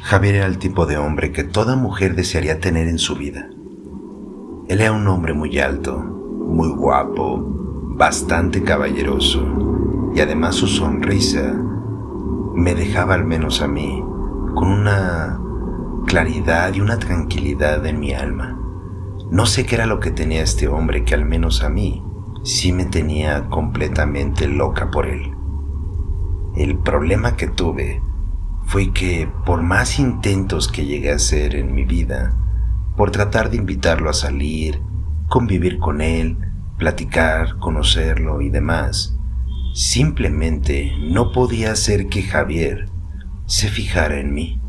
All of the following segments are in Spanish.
Javier era el tipo de hombre que toda mujer desearía tener en su vida. Él era un hombre muy alto, muy guapo, bastante caballeroso, y además su sonrisa me dejaba, al menos a mí, con una claridad y una tranquilidad en mi alma. No sé qué era lo que tenía este hombre que al menos a mí sí me tenía completamente loca por él. El problema que tuve fue que por más intentos que llegué a hacer en mi vida, por tratar de invitarlo a salir, convivir con él, platicar, conocerlo y demás, simplemente no podía hacer que Javier se fijara en mí.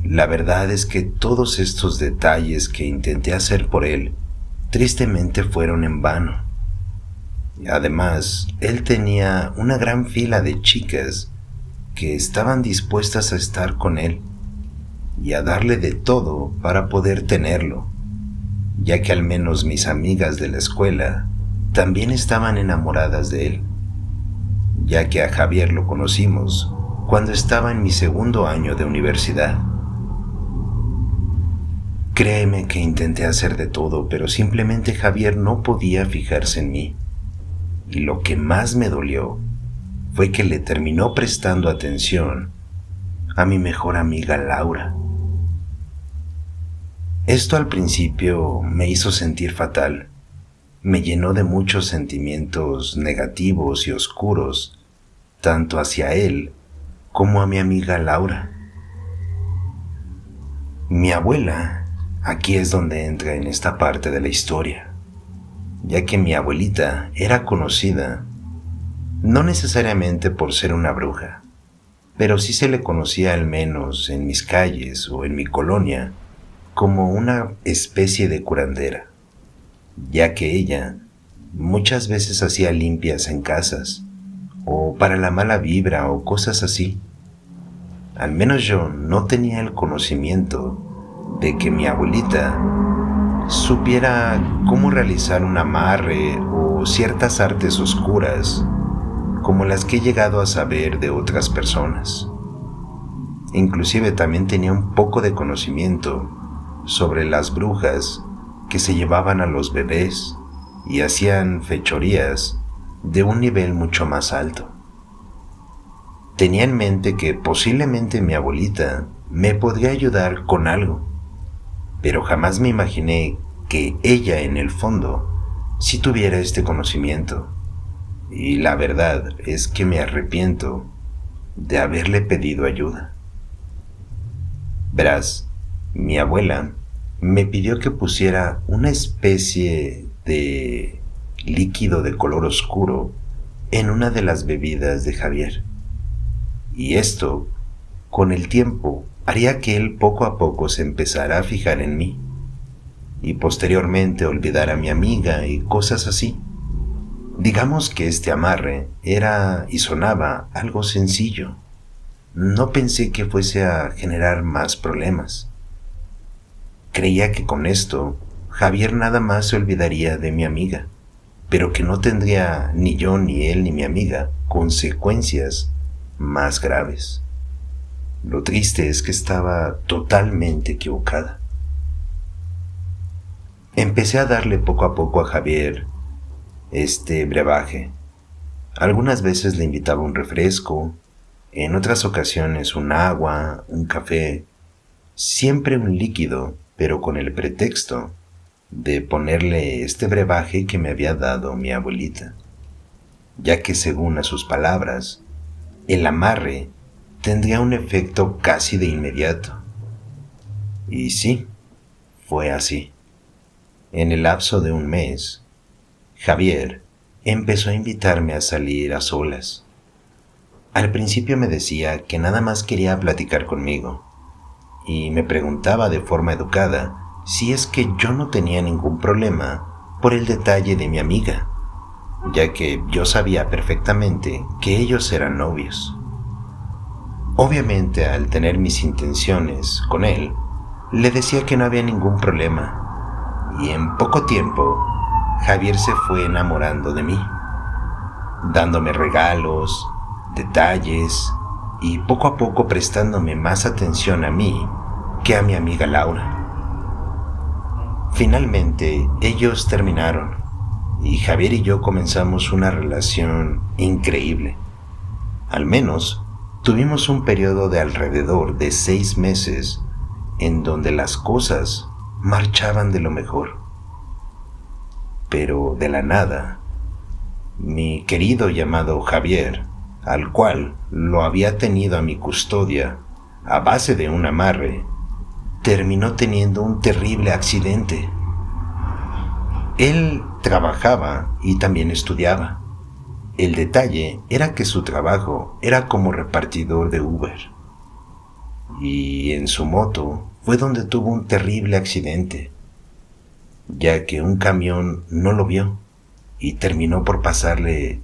La verdad es que todos estos detalles que intenté hacer por él, tristemente fueron en vano. Además, él tenía una gran fila de chicas que estaban dispuestas a estar con él y a darle de todo para poder tenerlo, ya que al menos mis amigas de la escuela también estaban enamoradas de él, ya que a Javier lo conocimos cuando estaba en mi segundo año de universidad. Créeme que intenté hacer de todo, pero simplemente Javier no podía fijarse en mí. Y lo que más me dolió fue que le terminó prestando atención a mi mejor amiga Laura. Esto al principio me hizo sentir fatal, me llenó de muchos sentimientos negativos y oscuros, tanto hacia él como a mi amiga Laura. Mi abuela, aquí es donde entra en esta parte de la historia, ya que mi abuelita era conocida, no necesariamente por ser una bruja, pero sí se le conocía, al menos en mis calles o en mi colonia, como una especie de curandera, ya que ella muchas veces hacía limpias en casas, o para la mala vibra o cosas así. Al menos yo no tenía el conocimiento de que mi abuelita supiera cómo realizar un amarre o ciertas artes oscuras como las que he llegado a saber de otras personas. Inclusive también tenía un poco de conocimiento sobre las brujas que se llevaban a los bebés y hacían fechorías de un nivel mucho más alto. Tenía en mente que posiblemente mi abuelita me podría ayudar con algo, pero jamás me imaginé que ella en el fondo sí tuviera este conocimiento, y la verdad es que me arrepiento de haberle pedido ayuda. Verás, mi abuela me pidió que pusiera una especie de líquido de color oscuro en una de las bebidas de Javier, y esto, con el tiempo, haría que él poco a poco se empezara a fijar en mí, y posteriormente olvidara a mi amiga y cosas así. Digamos que este amarre era y sonaba algo sencillo. No pensé que fuese a generar más problemas. Creía que con esto Javier nada más se olvidaría de mi amiga, pero que no tendría ni yo, ni él, ni mi amiga consecuencias más graves. Lo triste es que estaba totalmente equivocada. Empecé a darle poco a poco a Javier este brebaje. Algunas veces le invitaba un refresco, en otras ocasiones un agua, un café, siempre un líquido, pero con el pretexto de ponerle este brebaje que me había dado mi abuelita, ya que según a sus palabras, el amarre tendría un efecto casi de inmediato. Y sí, fue así. En el lapso de un mes, Javier empezó a invitarme a salir a solas. Al principio me decía que nada más quería platicar conmigo, y me preguntaba de forma educada si es que yo no tenía ningún problema por el detalle de mi amiga, ya que yo sabía perfectamente que ellos eran novios. Obviamente, al tener mis intenciones con él, le decía que no había ningún problema, y en poco tiempo Javier se fue enamorando de mí, dándome regalos, detalles, y poco a poco prestándome más atención a mí que a mi amiga Laura. Finalmente, ellos terminaron y Javier y yo comenzamos una relación increíble. Al menos, tuvimos un periodo de alrededor de 6 meses en donde las cosas marchaban de lo mejor. Pero de la nada, mi querido llamado Javier, al cual lo había tenido a mi custodia a base de un amarre, terminó teniendo un terrible accidente. Él trabajaba y también estudiaba. El detalle era que su trabajo era como repartidor de Uber. Y en su moto fue donde tuvo un terrible accidente, ya que un camión no lo vio y terminó por pasarle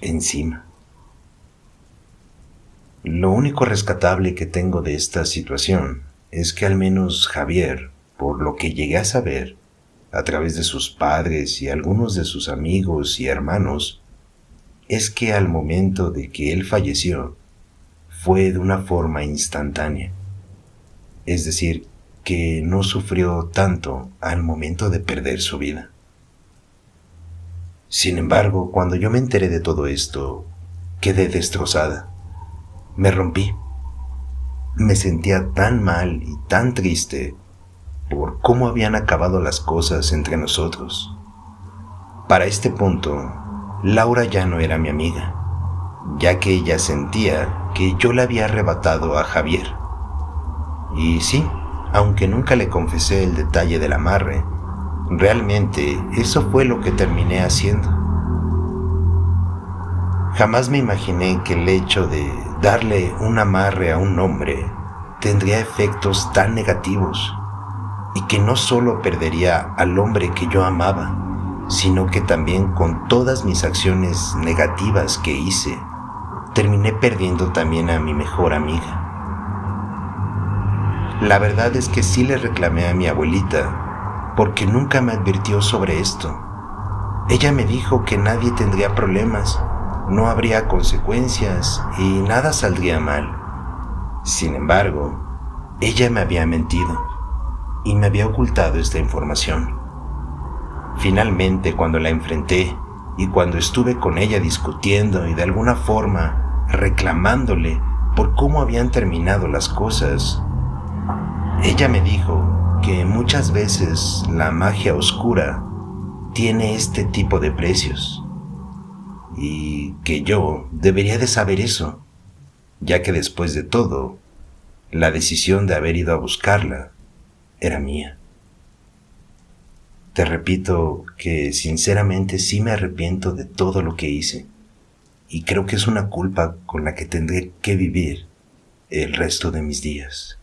encima. Lo único rescatable que tengo de esta situación es que al menos Javier, por lo que llegué a saber, a través de sus padres y algunos de sus amigos y hermanos, es que al momento de que él falleció, fue de una forma instantánea. Es decir, que no sufrió tanto al momento de perder su vida. Sin embargo, cuando yo me enteré de todo esto, quedé destrozada. Me rompí. Me sentía tan mal y tan triste por cómo habían acabado las cosas entre nosotros. Para este punto, Laura ya no era mi amiga, ya que ella sentía que yo le había arrebatado a Javier. Y sí, aunque nunca le confesé el detalle del amarre, realmente eso fue lo que terminé haciendo. Jamás me imaginé que el hecho de darle un amarre a un hombre tendría efectos tan negativos y que no solo perdería al hombre que yo amaba, sino que también con todas mis acciones negativas que hice, terminé perdiendo también a mi mejor amiga. La verdad es que sí le reclamé a mi abuelita porque nunca me advirtió sobre esto. Ella me dijo que nadie tendría problemas, no habría consecuencias y nada saldría mal. Sin embargo, ella me había mentido y me había ocultado esta información. Finalmente, cuando la enfrenté y cuando estuve con ella discutiendo y de alguna forma reclamándole por cómo habían terminado las cosas, ella me dijo que muchas veces la magia oscura tiene este tipo de precios y que yo debería de saber eso, ya que después de todo, la decisión de haber ido a buscarla era mía. Te repito que sinceramente sí me arrepiento de todo lo que hice y creo que es una culpa con la que tendré que vivir el resto de mis días.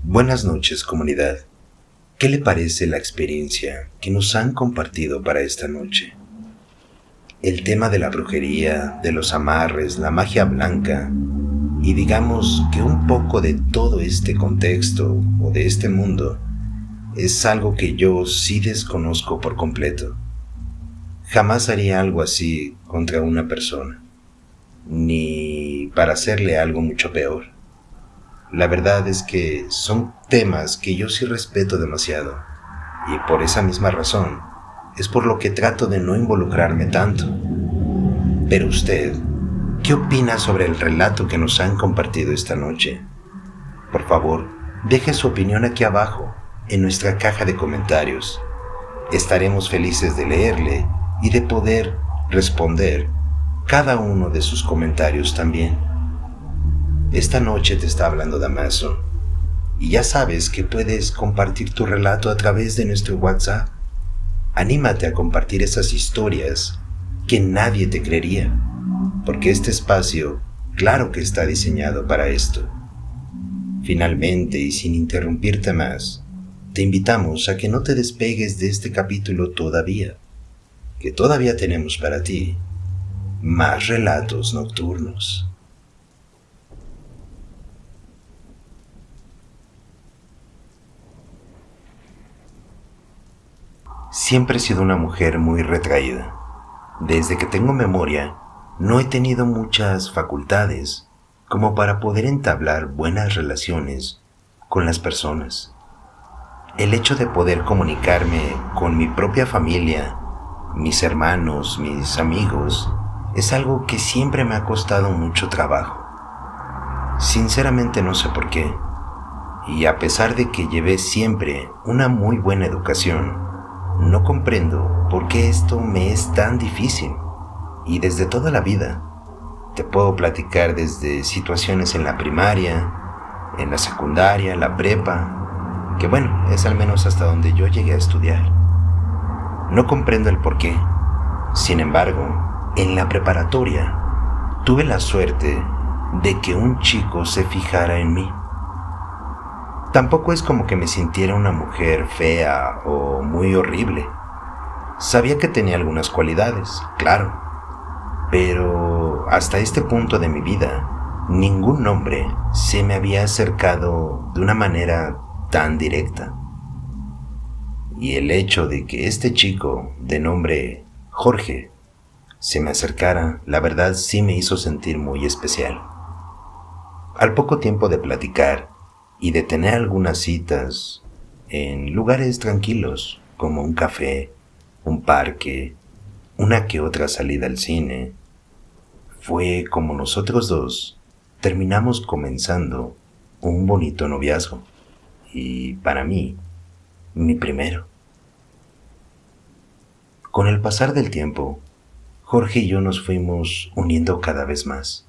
Buenas noches, comunidad. ¿Qué le parece la experiencia que nos han compartido para esta noche? El tema de la brujería, de los amarres, la magia blanca y digamos que un poco de todo este contexto o de este mundo es algo que yo sí desconozco por completo. Jamás haría algo así contra una persona, ni para hacerle algo mucho peor. La verdad es que son temas que yo sí respeto demasiado y por esa misma razón es por lo que trato de no involucrarme tanto. Pero usted, ¿qué opina sobre el relato que nos han compartido esta noche? Por favor, deje su opinión aquí abajo, en nuestra caja de comentarios. Estaremos felices de leerle y de poder responder cada uno de sus comentarios también. Esta noche te está hablando Damaso, y ya sabes que puedes compartir tu relato a través de nuestro WhatsApp. Anímate a compartir esas historias que nadie te creería, porque este espacio, claro que está diseñado para esto. Finalmente, y sin interrumpirte más, te invitamos a que no te despegues de este capítulo todavía, que todavía tenemos para ti más relatos nocturnos. Siempre he sido una mujer muy retraída. Desde que tengo memoria, no he tenido muchas facultades como para poder entablar buenas relaciones con las personas. El hecho de poder comunicarme con mi propia familia, mis hermanos, mis amigos, es algo que siempre me ha costado mucho trabajo. Sinceramente no sé por qué. Y a pesar de que llevé siempre una muy buena educación, no comprendo por qué esto me es tan difícil. Y desde toda la vida, te puedo platicar desde situaciones en la primaria, en la secundaria, la prepa, que bueno, es al menos hasta donde yo llegué a estudiar. No comprendo el por qué. Sin embargo, en la preparatoria, tuve la suerte de que un chico se fijara en mí. Tampoco es como que me sintiera una mujer fea o muy horrible. Sabía que tenía algunas cualidades, claro, pero hasta este punto de mi vida, ningún hombre se me había acercado de una manera tan directa. Y el hecho de que este chico, de nombre Jorge, se me acercara, la verdad sí me hizo sentir muy especial. Al poco tiempo de platicar y de tener algunas citas en lugares tranquilos como un café, un parque, una que otra salida al cine, fue como nosotros dos terminamos comenzando un bonito noviazgo y para mí, mi primero. Con el pasar del tiempo, Jorge y yo nos fuimos uniendo cada vez más.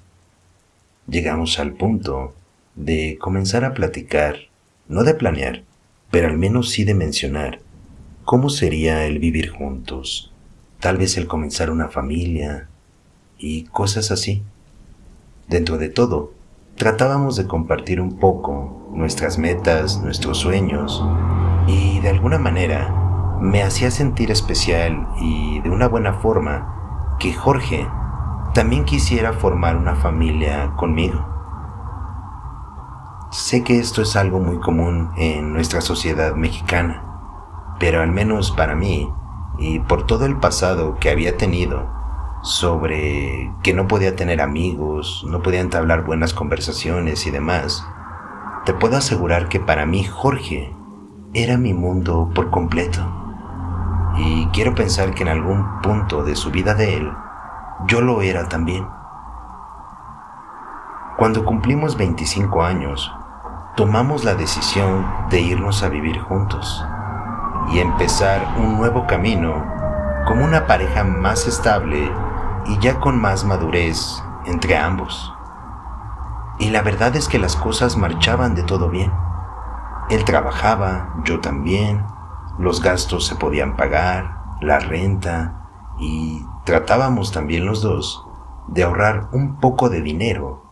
Llegamos al punto de comenzar a platicar, no de planear, pero al menos sí de mencionar cómo sería el vivir juntos, tal vez el comenzar una familia y cosas así. Dentro de todo, tratábamos de compartir un poco nuestras metas, nuestros sueños y de alguna manera me hacía sentir especial y de una buena forma que Jorge también quisiera formar una familia conmigo. Sé que esto es algo muy común en nuestra sociedad mexicana, pero al menos para mí, y por todo el pasado que había tenido, sobre que no podía tener amigos, no podía entablar buenas conversaciones y demás, te puedo asegurar que para mí Jorge era mi mundo por completo. Y quiero pensar que en algún punto de su vida de él, yo lo era también. Cuando cumplimos 25 años, tomamos la decisión de irnos a vivir juntos y empezar un nuevo camino como una pareja más estable y ya con más madurez entre ambos. Y la verdad es que las cosas marchaban de todo bien. Él trabajaba, yo también, los gastos se podían pagar, la renta, y tratábamos también los dos de ahorrar un poco de dinero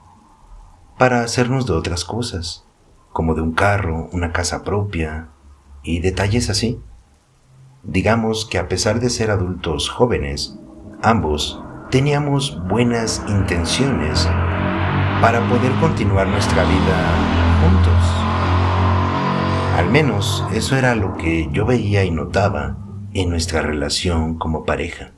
para hacernos de otras cosas, como de un carro, una casa propia y detalles así. Digamos que a pesar de ser adultos jóvenes, ambos teníamos buenas intenciones para poder continuar nuestra vida juntos. Al menos eso era lo que yo veía y notaba en nuestra relación como pareja.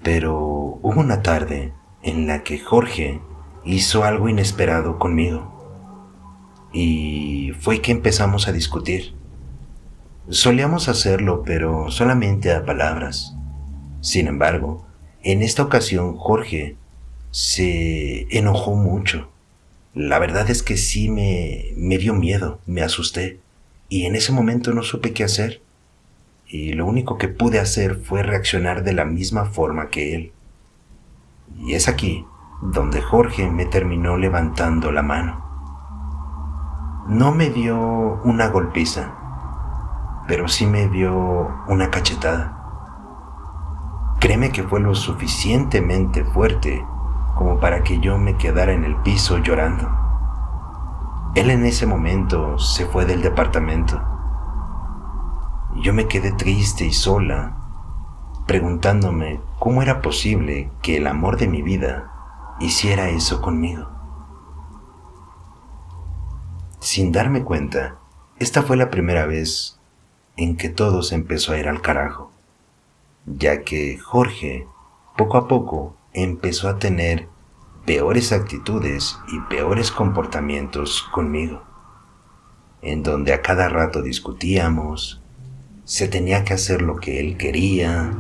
Pero hubo una tarde en la que Jorge hizo algo inesperado conmigo. Y fue que empezamos a discutir. Solíamos hacerlo, pero solamente a palabras. Sin embargo, en esta ocasión Jorge se enojó mucho. La verdad es que sí me dio miedo, me asusté. Y en ese momento no supe qué hacer. Y lo único que pude hacer fue reaccionar de la misma forma que él. Y es aquí donde Jorge me terminó levantando la mano. No me dio una golpiza, pero sí me dio una cachetada. Créeme que fue lo suficientemente fuerte como para que yo me quedara en el piso llorando. Él en ese momento se fue del departamento. Y yo me quedé triste y sola, preguntándome cómo era posible que el amor de mi vida hiciera eso conmigo. Sin darme cuenta, esta fue la primera vez en que todo se empezó a ir al carajo, ya que Jorge, poco a poco, empezó a tener peores actitudes y peores comportamientos conmigo, en donde a cada rato discutíamos, se tenía que hacer lo que él quería,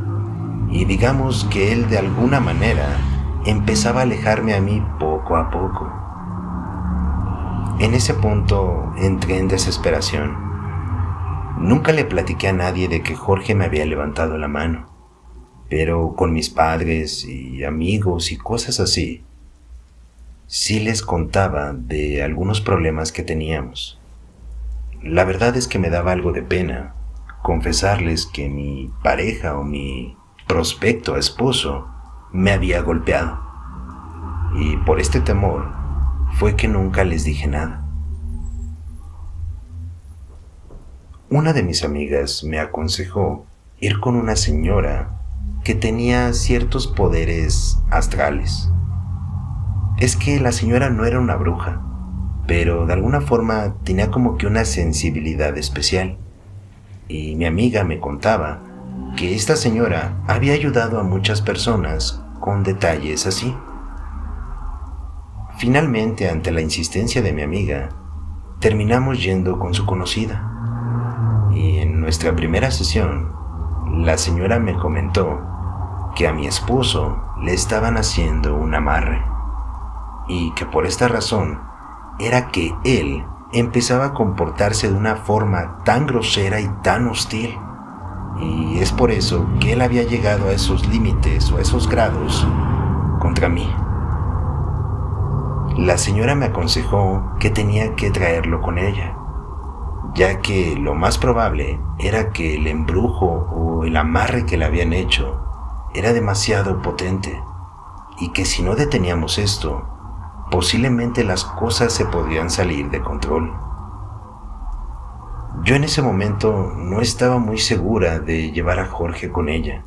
y digamos que él de alguna manera empezaba a alejarme a mí poco a poco. En ese punto entré en desesperación. Nunca le platiqué a nadie de que Jorge me había levantado la mano, pero con mis padres y amigos y cosas así, sí les contaba de algunos problemas que teníamos. La verdad es que me daba algo de pena confesarles que mi pareja o mi prospecto a esposo me había golpeado, y por este temor fue que nunca les dije nada. Una de mis amigas me aconsejó ir con una señora que tenía ciertos poderes astrales. Es que la señora no era una bruja, pero de alguna forma tenía como que una sensibilidad especial. Y mi amiga me contaba que esta señora había ayudado a muchas personas con detalles así. Finalmente, ante la insistencia de mi amiga, terminamos yendo con su conocida. Y en nuestra primera sesión, la señora me comentó que a mi esposo le estaban haciendo un amarre, y que por esta razón era que él empezaba a comportarse de una forma tan grosera y tan hostil, y es por eso que él había llegado a esos límites o a esos grados contra mí. La señora me aconsejó que tenía que traerlo con ella, ya que lo más probable era que el embrujo o el amarre que le habían hecho era demasiado potente, y que si no deteníamos esto, posiblemente las cosas se podrían salir de control. Yo en ese momento no estaba muy segura de llevar a Jorge con ella.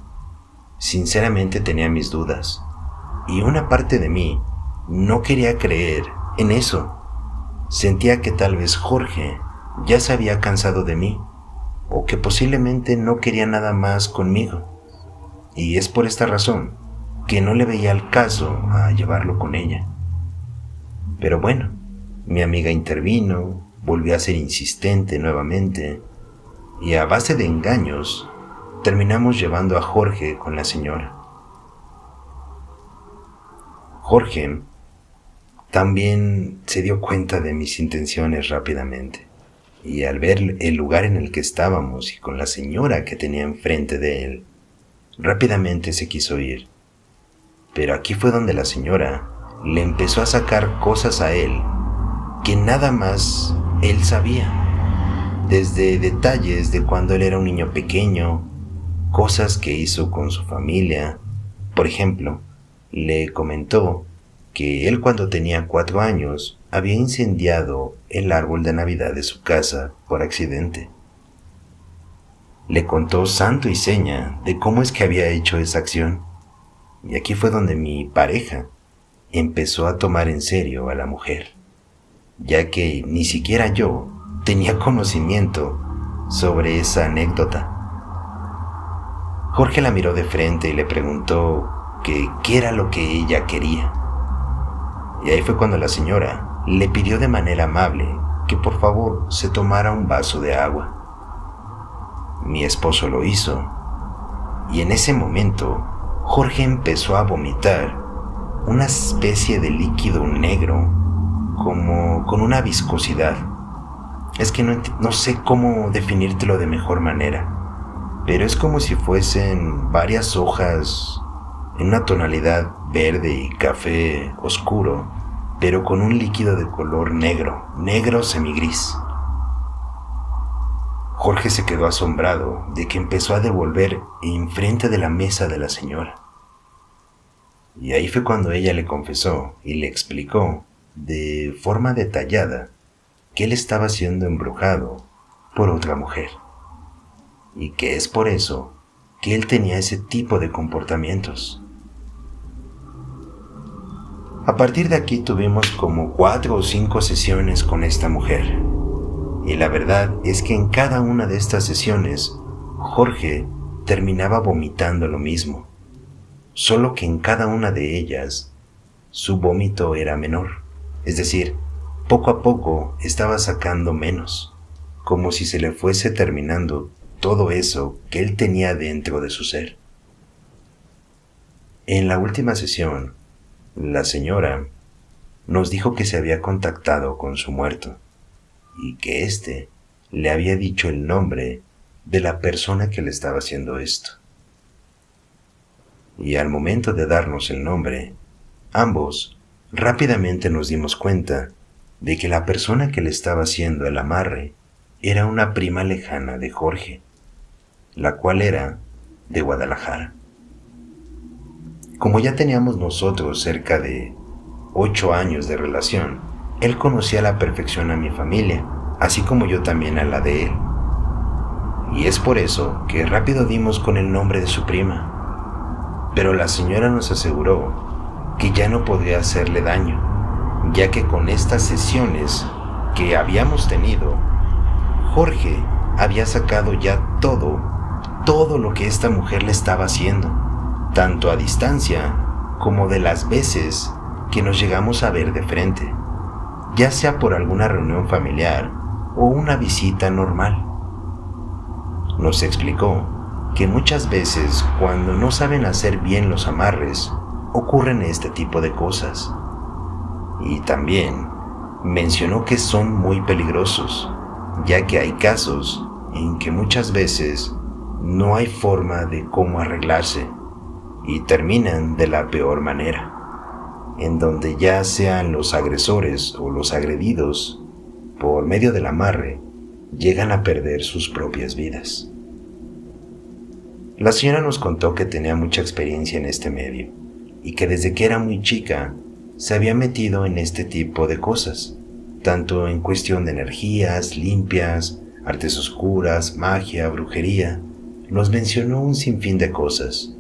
Sinceramente tenía mis dudas, y una parte de mí no quería creer en eso. Sentía que tal vez Jorge ya se había cansado de mí, o que posiblemente no quería nada más conmigo, y es por esta razón que no le veía el caso a llevarlo con ella. Pero bueno, mi amiga intervino, volvió a ser insistente nuevamente, y a base de engaños terminamos llevando a Jorge con la señora. Jorge también se dio cuenta de mis intenciones rápidamente, y al ver el lugar en el que estábamos y con la señora que tenía enfrente de él, rápidamente se quiso ir. Pero aquí fue donde la señora le empezó a sacar cosas a él que nada más él sabía, desde detalles de cuando él era un niño pequeño, cosas que hizo con su familia. Por ejemplo, le comentó que él cuando tenía 4 años había incendiado el árbol de Navidad de su casa por accidente. Le contó santo y seña de cómo es que había hecho esa acción, y aquí fue donde mi pareja empezó a tomar en serio a la mujer, ya que ni siquiera yo tenía conocimiento sobre esa anécdota. Jorge la miró de frente y le preguntó que qué era lo que ella quería. Y ahí fue cuando la señora le pidió de manera amable que por favor se tomara un vaso de agua. Mi esposo lo hizo, y en ese momento Jorge empezó a vomitar una especie de líquido negro, como con una viscosidad. Es que no sé cómo definírtelo de mejor manera, pero es como si fuesen varias hojas en una tonalidad verde y café oscuro, pero con un líquido de color negro semigris. Jorge se quedó asombrado de que empezó a devolver enfrente de la mesa de la señora. Y ahí fue cuando ella le confesó y le explicó de forma detallada que él estaba siendo embrujado por otra mujer, y que es por eso que él tenía ese tipo de comportamientos. A partir de aquí tuvimos como 4 o 5 sesiones con esta mujer, Y la verdad es que en cada una de estas sesiones, Jorge terminaba vomitando lo mismo, solo que en cada una de ellas, su vómito era menor. Es decir, poco a poco estaba sacando menos, como si se le fuese terminando todo eso que él tenía dentro de su ser. En la última sesión, la señora nos dijo que se había contactado con su muerto y que éste le había dicho el nombre de la persona que le estaba haciendo esto. Y al momento de darnos el nombre, ambos rápidamente nos dimos cuenta de que la persona que le estaba haciendo el amarre era una prima lejana de Jorge, la cual era de Guadalajara. Como ya teníamos nosotros cerca de 8 años de relación, él conocía a la perfección a mi familia, así como yo también a la de él. Y es por eso que rápido dimos con el nombre de su prima. Pero la señora nos aseguró que ya no podría hacerle daño, ya que con estas sesiones que habíamos tenido, Jorge había sacado ya todo lo que esta mujer le estaba haciendo, tanto a distancia como de las veces que nos llegamos a ver de frente, ya sea por alguna reunión familiar o una visita normal. Nos explicó que muchas veces cuando no saben hacer bien los amarres, ocurren este tipo de cosas. Y también mencionó que son muy peligrosos, ya que hay casos en que muchas veces no hay forma de cómo arreglarse y terminan de la peor manera, en donde ya sean los agresores o los agredidos, por medio del amarre, llegan a perder sus propias vidas. La señora nos contó que tenía mucha experiencia en este medio y que desde que era muy chica se había metido en este tipo de cosas, tanto en cuestión de energías limpias, artes oscuras, magia, brujería. Nos mencionó un sinfín de cosas,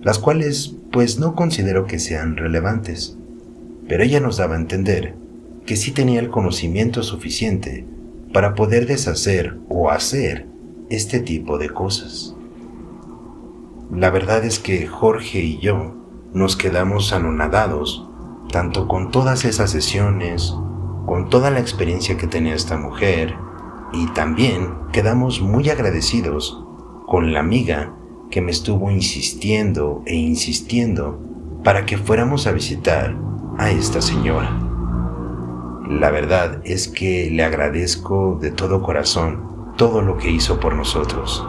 las cuales pues no considero que sean relevantes, pero ella nos daba a entender que sí tenía el conocimiento suficiente para poder deshacer o hacer este tipo de cosas. La verdad es que Jorge y yo nos quedamos anonadados, tanto con todas esas sesiones, con toda la experiencia que tenía esta mujer, y también quedamos muy agradecidos con la amiga que me estuvo insistiendo e insistiendo para que fuéramos a visitar a esta señora. La verdad es que le agradezco de todo corazón todo lo que hizo por nosotros,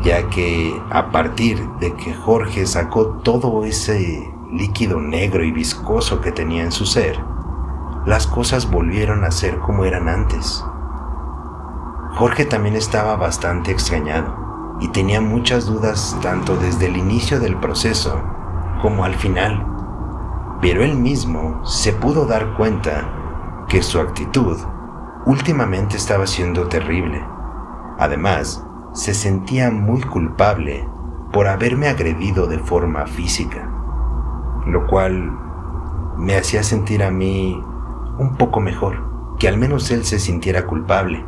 ya que a partir de que Jorge sacó todo ese líquido negro y viscoso que tenía en su ser, las cosas volvieron a ser como eran antes. Jorge también estaba bastante extrañado y tenía muchas dudas tanto desde el inicio del proceso como al final, pero él mismo se pudo dar cuenta que su actitud últimamente estaba siendo terrible. Además, se sentía muy culpable por haberme agredido de forma física, lo cual me hacía sentir a mí un poco mejor, que al menos él se sintiera culpable,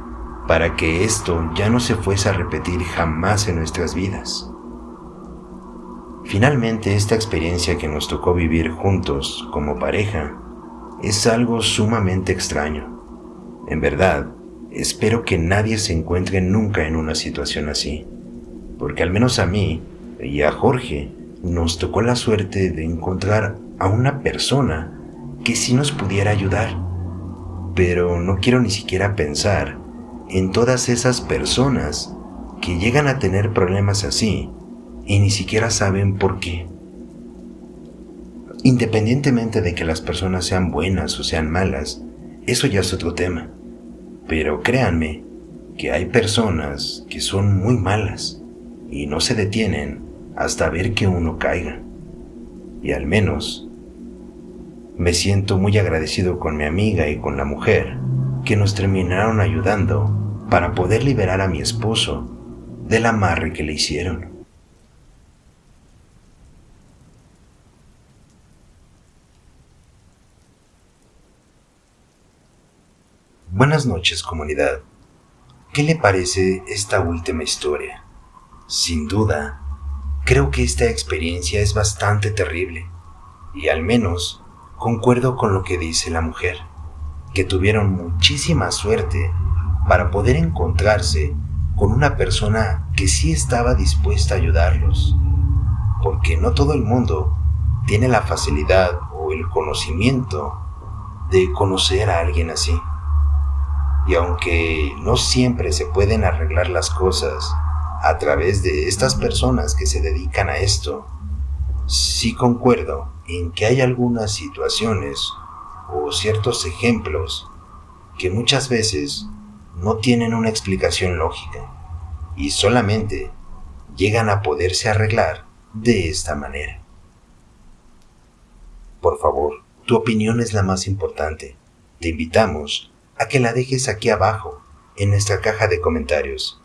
para que esto ya no se fuese a repetir jamás en nuestras vidas. Finalmente, esta experiencia que nos tocó vivir juntos como pareja es algo sumamente extraño. En verdad, espero que nadie se encuentre nunca en una situación así, porque al menos a mí y a Jorge nos tocó la suerte de encontrar a una persona que sí nos pudiera ayudar, pero no quiero ni siquiera pensar en todas esas personas que llegan a tener problemas así y ni siquiera saben por qué. Independientemente de que las personas sean buenas o sean malas, eso ya es otro tema. Pero créanme que hay personas que son muy malas y no se detienen hasta ver que uno caiga. Y al menos me siento muy agradecido con mi amiga y con la mujer que nos terminaron ayudando para poder liberar a mi esposo del amarre que le hicieron. Buenas noches, comunidad. ¿Qué le parece esta última historia? Sin duda, creo que esta experiencia es bastante terrible, y al menos concuerdo con lo que dice la mujer, que tuvieron muchísima suerte para poder encontrarse con una persona que sí estaba dispuesta a ayudarlos, porque no todo el mundo tiene la facilidad o el conocimiento de conocer a alguien así. Y aunque no siempre se pueden arreglar las cosas a través de estas personas que se dedican a esto, sí concuerdo en que hay algunas situaciones o ciertos ejemplos que muchas veces no tienen una explicación lógica y solamente llegan a poderse arreglar de esta manera. Por favor, tu opinión es la más importante. Te invitamos a que la dejes aquí abajo, en nuestra caja de comentarios.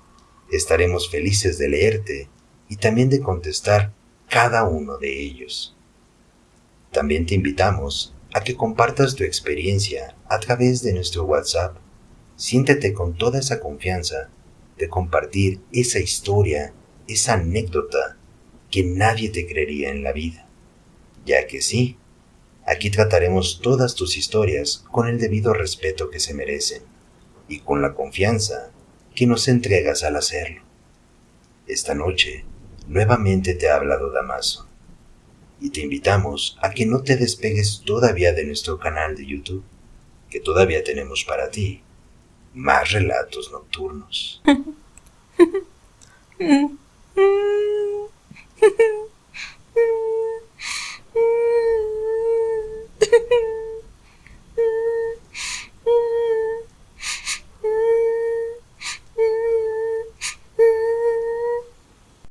Estaremos felices de leerte y también de contestar cada uno de ellos. También te invitamos a que compartas tu experiencia a través de nuestro WhatsApp. Siéntete con toda esa confianza de compartir esa historia, esa anécdota que nadie te creería en la vida, ya que sí, aquí trataremos todas tus historias con el debido respeto que se merecen y con la confianza que nos entregas al hacerlo. Esta noche, nuevamente te ha hablado Damaso y te invitamos a que no te despegues todavía de nuestro canal de YouTube, que todavía tenemos para ti más relatos nocturnos.